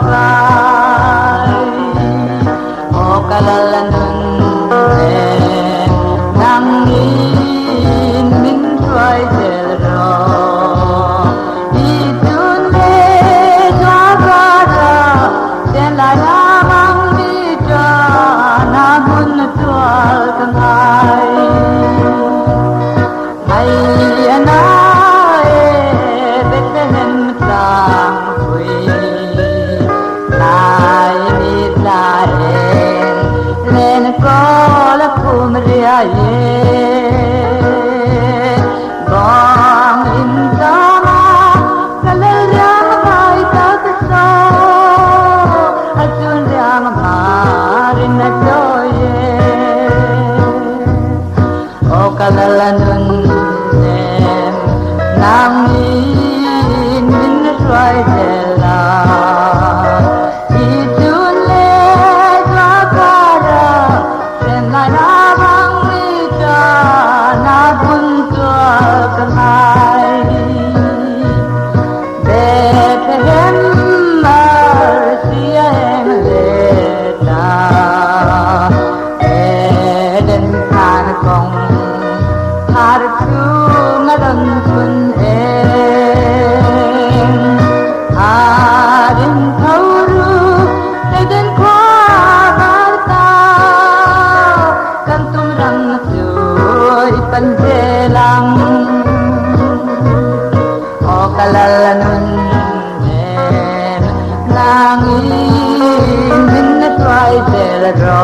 cry. O kalalanun nang in min try del ro. Itun le jagara den la yamang di ja na mun tual kangai. Ai ana kalalanun nem namin min try dela itun le dwakara sen la na bang mita na buntua kanai Bethlehem Marsia Engleta Eden kan kong Harku ngadon sun harin tauru eden kwa bata kantum rang tu ipan jelang o kalalanun langin min na tuai del ro